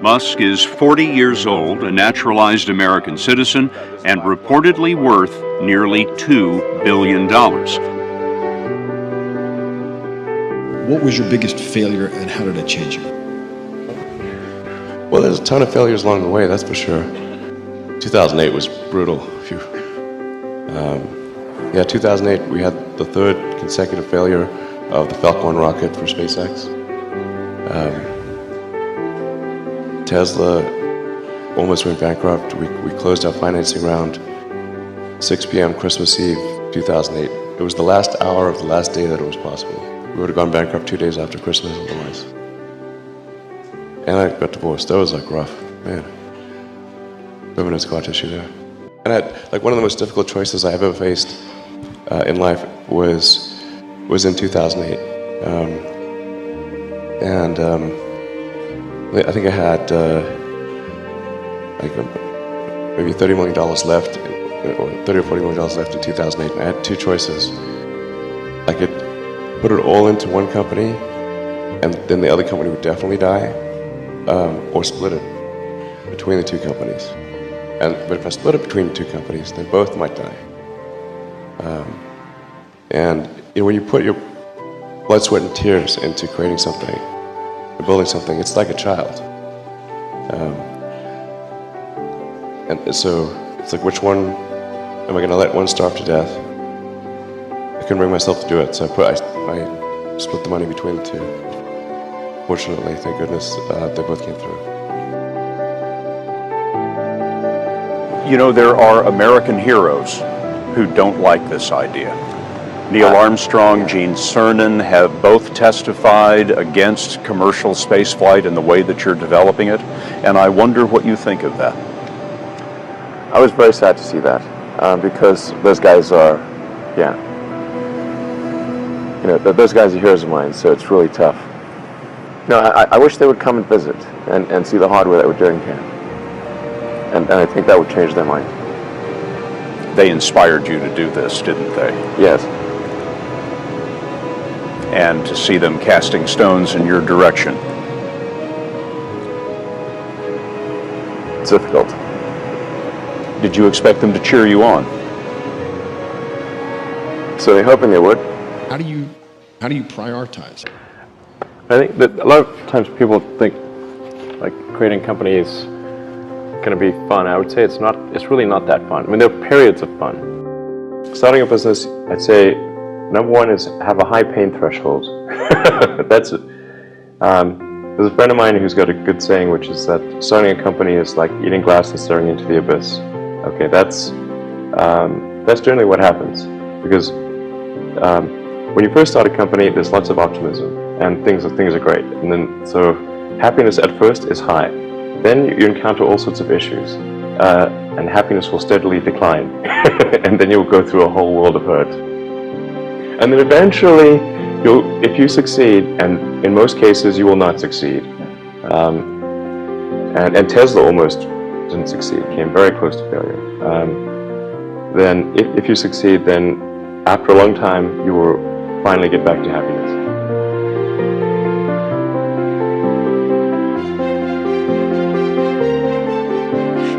Musk is 40 years old, a naturalized American citizen, and reportedly worth nearly $2 billion. What was your biggest failure and how did it change you? Well, there's a ton of failures along the way, that's for sure. 2008 was brutal. Phew. 2008, we had the third consecutive failure of the Falcon 1 rocket for SpaceX. Tesla almost went bankrupt. We closed our financing round 6 p.m. Christmas Eve 2008. It was the last hour of the last day that it was possible. We would have gone bankrupt 2 days after Christmas otherwise. And I got divorced. That was like rough, man. Bit of a scar tissue there. And one of the most difficult choices I ever faced in life was in 2008. I think I had maybe $30 million left, or $30 or $40 million left in 2008. And I had two choices. I could put it all into one company, and then the other company would definitely die, or split it between the two companies. But if I split it between the two companies, then both might die. When you put your blood, sweat, and tears into creating something, or building something, it's like a child. And so it's like, which one am I going to let one starve to death? I couldn't bring myself to do it, so I split the money between the two. Fortunately, thank goodness, they both came through. You know, there are American heroes who don't like this idea. Neil Armstrong, Gene Cernan have both testified against commercial spaceflight in the way that you're developing it, and I wonder what you think of that. I was very sad to see that, because those guys are, those guys are heroes of mine, so it's really tough. I wish they would come and visit and see the hardware that we're doing here. And I think that would change their mind. They inspired you to do this, didn't they? Yes. And to see them casting stones in your direction. It's difficult. Did you expect them to cheer you on? So they're hoping they would. How do you prioritize? I think that a lot of times people think like creating companies going to be fun. I would say it's not. It's really not that fun. I mean, there are periods of fun. Starting a business, I'd say number one is have a high pain threshold. That's it. There's a friend of mine who's got a good saying, which is that starting a company is like eating glass and staring into the abyss. Okay, that's generally what happens, because when you first start a company, there's lots of optimism and things are great, and then so happiness at first is high. Then you encounter all sorts of issues, and happiness will steadily decline, and then you'll go through a whole world of hurt. And then eventually, if you succeed, and in most cases you will not succeed, and Tesla almost didn't succeed, came very close to failure. Then if you succeed, then after a long time, you will finally get back to happiness.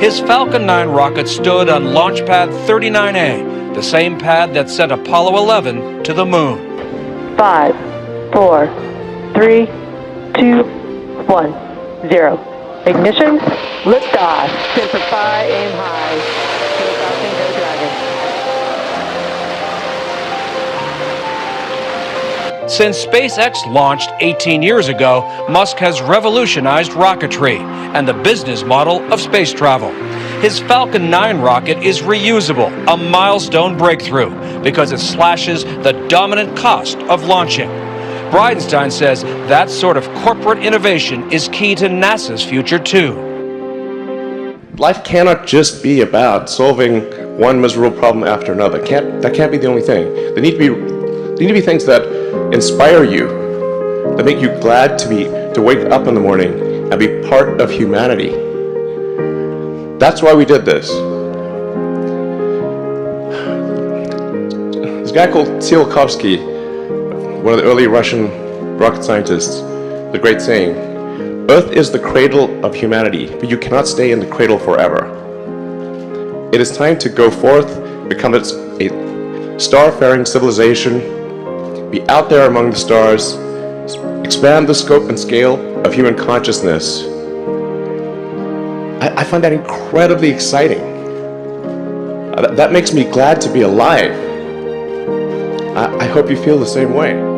His Falcon 9 rocket stood on launch pad 39A, the same pad that sent Apollo 11 to the moon. 5, 4, 3, 2, 1, 0. Ignition, liftoff. Semper Fi, aim high. Go Falcon, go Dragon. Since SpaceX launched 18 years ago, Musk has revolutionized rocketry and the business model of space travel. His Falcon 9 rocket is reusable, a milestone breakthrough, because it slashes the dominant cost of launching. Bridenstine says that sort of corporate innovation is key to NASA's future too. Life cannot just be about solving one miserable problem after another. That can't be the only thing. There need to be things that inspire you, that make you glad to wake up in the morning and be part of humanity. That's why we did this. This guy called Tsiolkovsky, one of the early Russian rocket scientists, the great saying, Earth is the cradle of humanity, but you cannot stay in the cradle forever. It is time to go forth, become a star-faring civilization, be out there among the stars, expand the scope and scale of human consciousness. I find that incredibly exciting. That makes me glad to be alive. I hope you feel the same way.